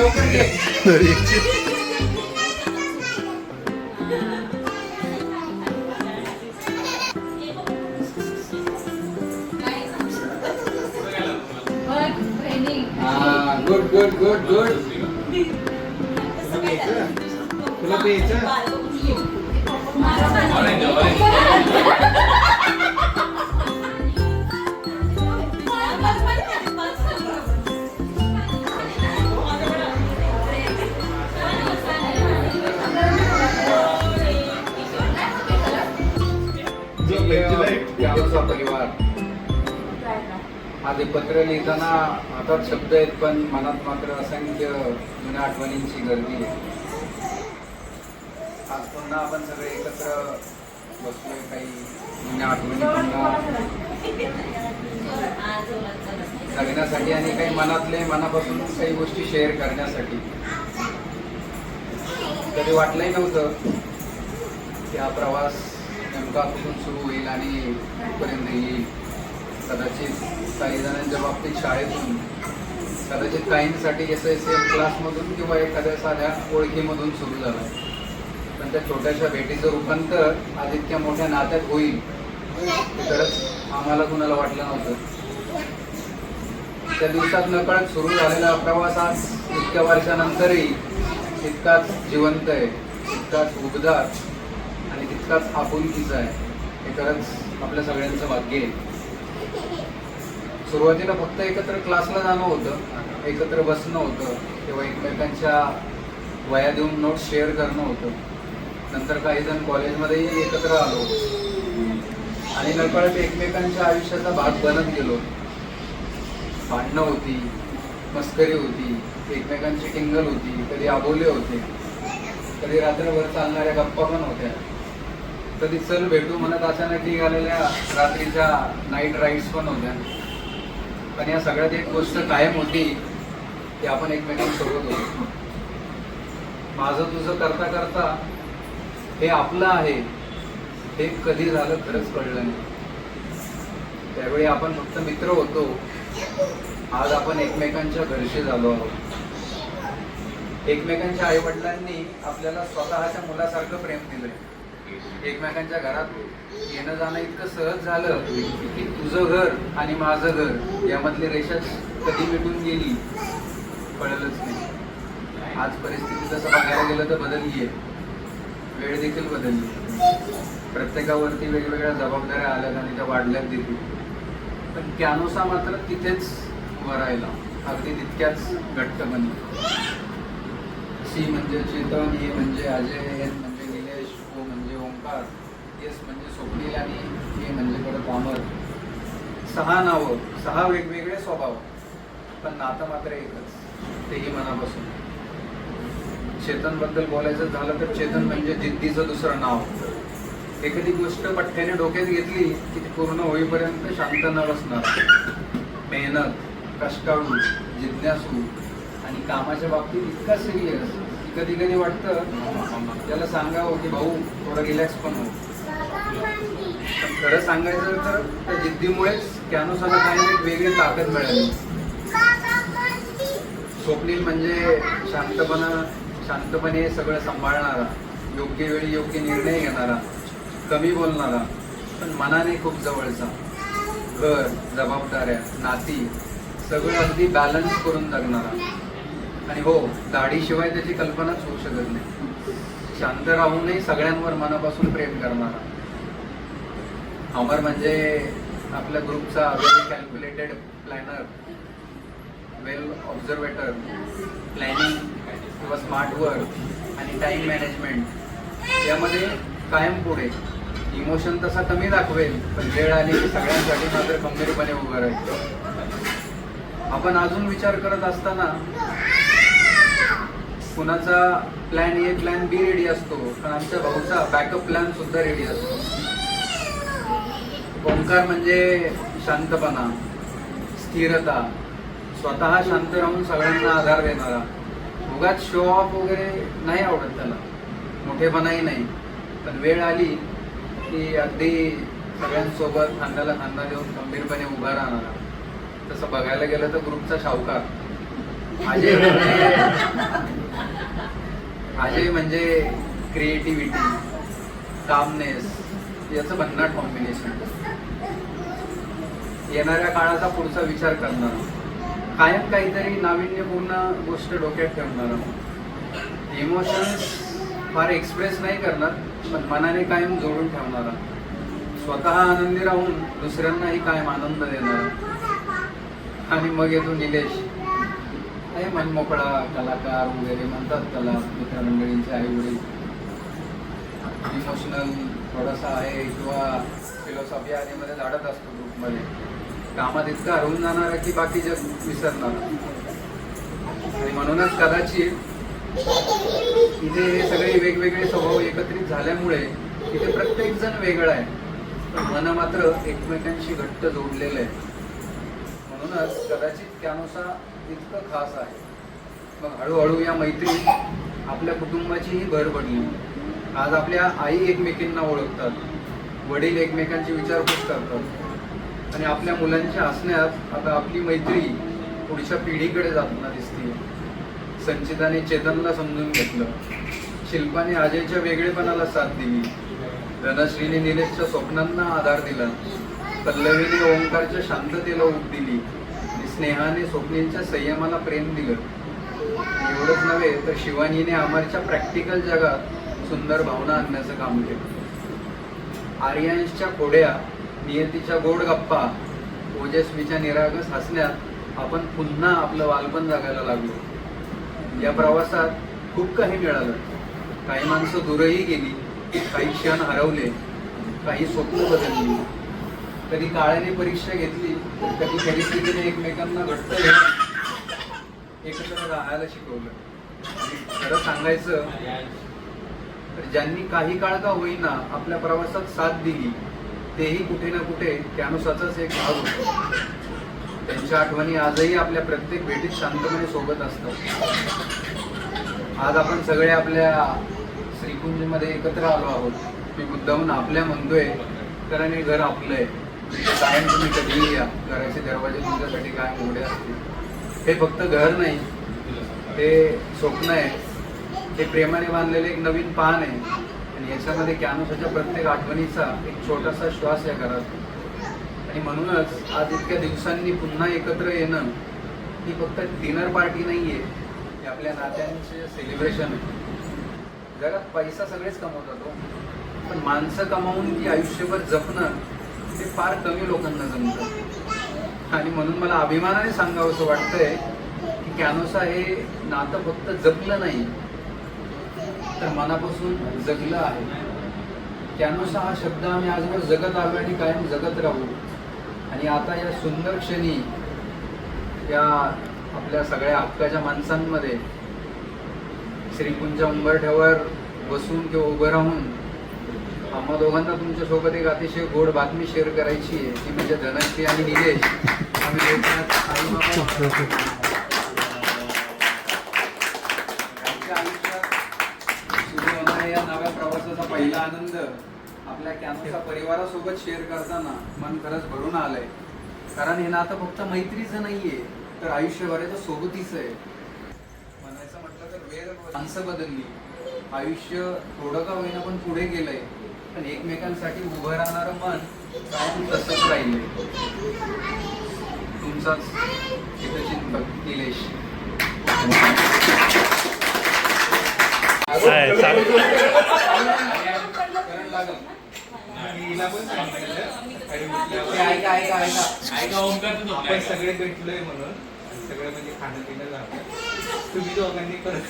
Good good good good. तुला प्यायचं? परिवार आज पत्र लिहिताना हातात शब्द आहेत, पण मनात मात्र असंख्य जुन्या आठवणींची गर्दी आहे. आज पुन्हा आपण सगळे एकत्र बसलोय, काही जुन्या आठवणी पुन्हा जगण्यासाठी आणि काही मनापासून काही गोष्टी शेअर करण्यासाठी. कधी वाटलंही नव्हतं की हा प्रवास नेमका कुठून सुरू होईल आणि कुठपर्यंत येईल. कदाचित काही जणांच्या बाबतीत शाळेतून, कदाचित काहींसाठी SSM क्लासमधून किंवा एखाद्या साध्या ओळखीमधून सुरू झाला. पण त्या छोट्याशा भेटीचं रूपांतर आज इतक्या मोठ्या नात्यात होईल हे खरंच आम्हाला कुणाला वाटलं नव्हतं. त्या दिवसात नकळत सुरू झालेला प्रवास आज इतक्या वर्षानंतरही तितकाच जिवंत आहे, तितकाच उबदार आणि तितकाच आपुलकीचा आहे. हे खरंच आपल्या सगळ्यांचं भाग्य आहे. सुरुवातीला फक्त एकत्र क्लासला जाणं होतं, एकत्र बसणं होतं, किंवा एकमेकांच्या वया देऊन नोट्स शेअर करणं होतं. नंतर काही जण कॉलेजमध्येही एकत्र आलो आणि नकळत एकमेकांच्या आयुष्याचा भाग बनत गेलो. भांडणं होती, मस्करी होती, एकमेकांची टिंगल होती, कधी आबोले होते, कधी रात्रभर चालणाऱ्या गप्पा पण होत्या, कधी चल भेटू म्हणत अचानक निघालेल्या रात्रीच्या नाईट राईड्स पण होत्या. पण या सगळ्यात एक गोष्ट कायम होती की आपण एकमेकांसोबत होतो. माझं तुझं करता करता हे आपलं आहे हे कधी झालं खरंच कळलं नाही. त्यावेळी आपण फक्त मित्र होतो, आज आपण एकमेकांच्या घरचे झालो आहोत. एकमेकांच्या आईवडिलांनी आपल्याला स्वतःच्या मुलासारखं प्रेम दिलंय. एकमेकांच्या घरात येणं जाणं इतकं सहज झालं की तुझं घर आणि माझं घर यामधली रेषा कधी मिटून गेली कळलंच नाही. आज परिस्थिती तसं बघायला गेलं तर बदलली आहे, वेळ देखील बदलली. प्रत्येकावरती वेगवेगळ्या जबाबदाऱ्या आल्यात आणि त्या वाढल्यात देखील. पण कॅनोसा मात्र तिथेच उभा राहिला, अगदी तितक्याच घट्टपणे. सी म्हणजे चेतन, ए म्हणजे अजय, एन म्हणजे निलेश, ओ म्हणजे ओंकार, एस म्हणजे स्वप्नील आणि ए म्हणजे परत अमर. 6 नावं, 6 वेगवेगळे स्वभाव, पण नातं मात्र एकच, तेही मनापासून. चेतन बद्दल बोलायचं झालं तर चेतन म्हणजे जिद्दीचं दुसरं नाव. एखादी गोष्ट पठ्ठ्याने डोक्यात घेतली की ती पूर्ण होईपर्यंत शांत न बसणार. मेहनत, कष्टाळू, जिज्ञासू आणि कामाच्या बाबतीत इतका सिरियस की कधी कधी वाटतं त्याला सांगावं की भाऊ थोडं रिलॅक्स पण हो. पण खरं सांगायचं तर त्या जिद्दीमुळेच कॅनोसाला काही एक वेगळी ताकद मिळाली. स्वप्नील म्हणजे शांतपणे सगळं सांभाळणारा, योग्य वेळी योग्य निर्णय घेणारा, कमी बोलणारा, पण मनाने खूप जवळचा. घर, जबाबदाऱ्या, नाती सगळं अगदी बॅलन्स करून जगणारा. आणि हो, दाढीशिवाय त्याची कल्पनाच होऊ शकत नाही. शांत राहूनही सगळ्यांवर मनापासून प्रेम करणारा. अमर म्हणजे आपल्या ग्रुपचा वेल कॅल्क्युलेटेड प्लॅनर, वेल ऑब्झर्वेटर, प्लॅनिंग किंवा स्मार्ट वर्क आणि टाईम मॅनेजमेंट यामध्ये कायम पुढे. इमोशन तसा कमी दाखवेल, पण वेळ आली की सगळ्यांसाठी मात्र खंबीरपणे उभं राहील. आपण अजून विचार करत असताना कुणाचा plan A plan be ready असतो, पण आमच्या भाऊचा बॅकअप प्लॅन सुद्धा रेडी असतो. ओंकार म्हणजे शांतपणा, स्थिरता, स्वतः शांत राहून सगळ्यांना आधार देणारा. उगाच शो ऑफ वगैरे नाही आवडत त्याला, मोठेपणाही नाही, पण वेळ आली की अगदी सगळ्यांसोबत खांद्याला खांदा देऊन खंबीरपणे उभा राहणारा. तसं बघायला गेलं तर ग्रुपचा शाहूकार. अजय म्हणजे क्रिएटिव्हिटी, कामनेस याचं भन्नाट कॉम्बिनेशन. येणाऱ्या काळाचा पुढचा विचार करणार, कायम काहीतरी नाविन्यपूर्ण गोष्ट डोक्यात ठेवणार, इमोशन्स फार एक्सप्रेस नाही करणार पण मनाने कायम जोडून ठेवणारा, स्वतः आनंदी राहून दुसऱ्यांनाही कायम आनंद देणारा. आणि मग येतो निलेश, हे मनमोकळा कलाकार वगैरे म्हणतात त्याला, मित्रमंडळींचे आई वडील, इमोशनल थोडासा आहे किंवा फिलॉसॉफी आधीमध्ये झाडत असतो ग्रुपमध्ये, कामात इतकं हरवून जाणार की बाकी जग विसरणार. आणि म्हणूनच कदाचित इथे हे सगळे वेगवेगळे स्वभाव एकत्रित झाल्यामुळे इथे प्रत्येक जण वेगळा आहे पण मन मात्र एकमेकांशी घट्ट जोडलेलं आहे. म्हणूनच कदाचित कॅनोसा इतकं खास आहे. मग हळूहळू या मैत्रीत आपल्या कुटुंबाचीही भर पडली. आज आपल्या आई एकमेकींना ओळखतात, वडील एकमेकांची विचारपूस करतात आणि आपल्या मुलांच्या हसण्यात आता आपली मैत्री पुढच्या पिढीकडे जाताना दिसते. संचिताने चेतनला समजून घेतलं, शिल्पाने अजयच्या वेगळेपणाला साथ दिली, धनश्रीने निलेशच्या स्वप्नांना आधार दिला, पल्लवीने ओंकारच्या शांततेला ऊब दिली आणि स्नेहाने स्वप्नींच्या संयमाला प्रेम दिलं. एवढंच नव्हे तर शिवानीने अमरच्या प्रॅक्टिकल जगात सुंदर भावना आणण्याचं काम केलं. आर्यांशच्या खोड्या, नियतीच्या गोड गप्पा, ओजस्वीच्या निरागस हसण्यात आपण पुन्हा आपलं बालपण जगायला लागलो. या प्रवासात खूप काही मिळालं. काही माणसं दूरही गेली, काही क्षण हरवले, काही स्वप्न बदलली, कधी काळाने परीक्षा घेतली, कधी परिस्थितीने एकमेकांना घट्ट एकत्र राहायला शिकवलं. आणि खरं सांगायचं तर ज्यांनी काही काळ का होईना आपल्या प्रवासात साथ दिली तेही कुठे ना कुठे कॅनोसाचाच एक भाग होतो. त्यांच्या आठवणी आजही आपल्या प्रत्येक भेटीत शांतपणे सोबत असतात. आज आपण सगळे आपल्या श्रीकुंजमध्ये एकत्र आलो आहोत. मी मुद्दाहून आपल्या म्हणतोय कारण हे घर आपलं आहे. कायम तुम्ही कधीही या, घराचे दरवाजे तुमच्यासाठी कायम उघडे असतील. हे फक्त घर नाही, ते स्वप्न आहे, हे प्रेमाने बांधलेले एक नवीन पान आहे आणि याच्यामध्ये कॅनोसाच्या प्रत्येक आठवणीचा एक छोटासा श्वास आहे घरात. आणि म्हणूनच आज इतक्या दिवसांनी पुन्हा एकत्र येणं ही फक्त डिनर पार्टी नाही आहे, हे आपल्या नात्यांचे सेलिब्रेशन आहे. जगात पैसा सगळेच कमवतात हो, पण माणसं कमावून ती आयुष्यभर जपणं ते फार कमी लोकांना जमतं. आणि म्हणून मला अभिमानाने सांगावं असं वाटतंय की कॅनोसा हे नातं फक्त जपलं नाही तर मनापासून जगलं आहे. कॅनोसा हा शब्द आम्ही आजवर जगत आलो आणि कायम जगत राहू. आणि आता या सुंदर क्षणी या आपल्या सगळ्या हक्काच्या माणसांमध्ये श्रीकुंजा उंबरठ्यावर बसून किंवा उभं राहून आम्हा दोघांना तुमच्यासोबत एक अतिशय गोड बातमी शेअर करायची आहे. ती म्हणजे धनश्री आणि निलेश आम्ही आयुष्यात सुरू होणाऱ्या या नव्या प्रवासाचा पहिला आनंद आपल्या कॅनोसा परिवारासोबत शेअर करताना मन खरंच भरून आलंय. कारण हे नातं फक्त मैत्रीचं नाहीये तर आयुष्यभराचं सोबतीचं आहे. म्हणायचं म्हटलं तर वेळ माणसं बदलली, आयुष्य थोडं का होईना पण पुढे गेलंय, पण एकमेकांसाठी उभं राहणारं मन कायम तसंच राहिलंय. तुमचाच हितचिंतक निलेश. आपण सगळे भेटलोय म्हणून सगळं म्हणजे खाणं पिणं झालं. तुम्ही दोघांनी करत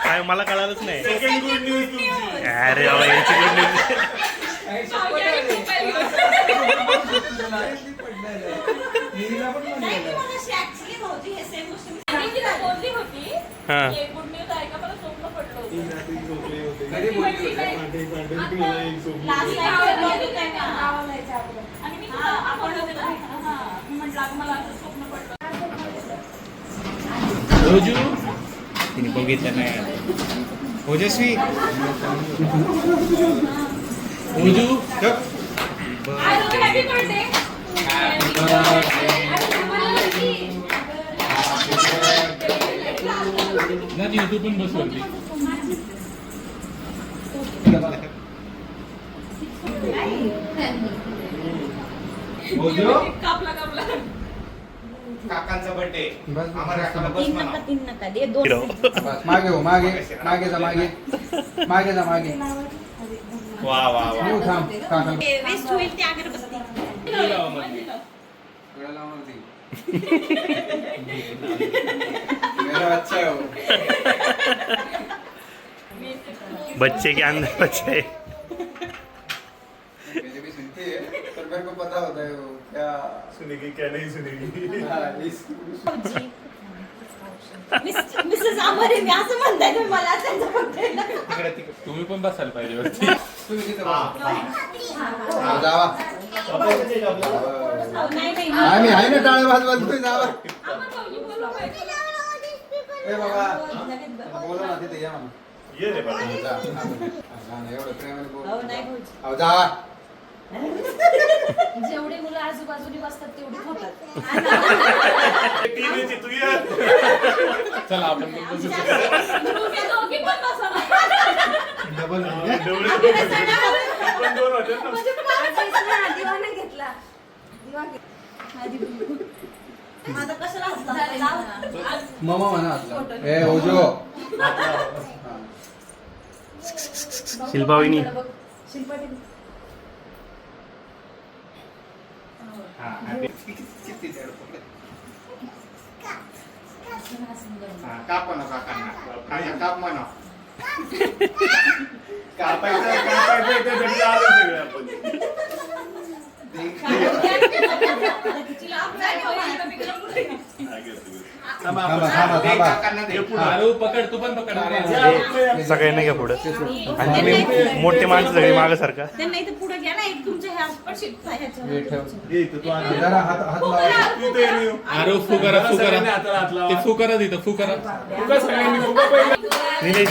काय मला कळालंच नाही. सेकंड गुड न्यूज तुमची. अरे बाबा याची गुड न्यूज. रोजू तिने बघितलं नाही. ओजस्वी रोजू हॅपी बर्थडे. तू पण बसवली. कापला कापला. काकांचा बर्थडे. बस, आम्हाला काकाला बस तीन म्हणा. नका तीन नका दे दोन हिरो. बस मागे हो मागे मागे जा मागे मागे जा मागे वा वा वा. येऊ थांब काका वेस्ट होईल ते अगरबत्ती गळा लावून दे. मेरा अच्छा है वो. बच्चे के अंदर बच्चे. मेरी भी सुनती है पर मेरे को पता होता है वो क्या सुनेगी क्या नहीं सुनेगी. हाँ, इस मिसेस आमारे मी असं म्हणताय तुम्ही मला त्यांचा बर्थडे तिकडे तिकडे. तुम्ही पण बसायला पाहिजे वरती. तुम्ही तिथे बसा. हा, जावा नाही नाही आम्ही आहे ना टाळे वाजवत तुम्ही जावा ए बाबा बोला ना तिथे या म्हणा ये रे बाबा. जा, जा, जा ना, एवढं प्रेमाने बोल. हो नाही भाऊजी अहो, जावा जेवढे मुलं आजूबाजूला बसतात तेवढे होतात. टीव्हीची तू ये. चला आपण पण बसू. तुम्ही दोघी पण बसा ना. डबल डोळे पण दोन होते ना. म्हणजे दिवा नाही घेतला. दिवा घे. आता कशाला हसता? आज मामा म्हणा आपला ए ओजो हा. शिल्पा वहिनी. शिल्पा दीदी. हा, आणि किती जड पडलं. हा, काप म्हणा काकांना. काका काप म्हणा. कापायचं इथं घरी आलो सगळे आपण. थांबा, थांबा, थांबा. काकांना दे. आरू पकड तू पण पकड. सगळ्यांना घ्या पुढं. आणि तुम्ही मोठे माणसं सगळे मागं सारखा. त्यांना इथे पुढे घ्या ना एक तुमच्या ह्या पडशील हे ठेव. ह्याच्यावर जरा हात हात लावा. आरू फुकरा फुकरा. ते फुकरा तिथं फुकरा. फुका सगळ्यांनी फुका पहिला. निलेश.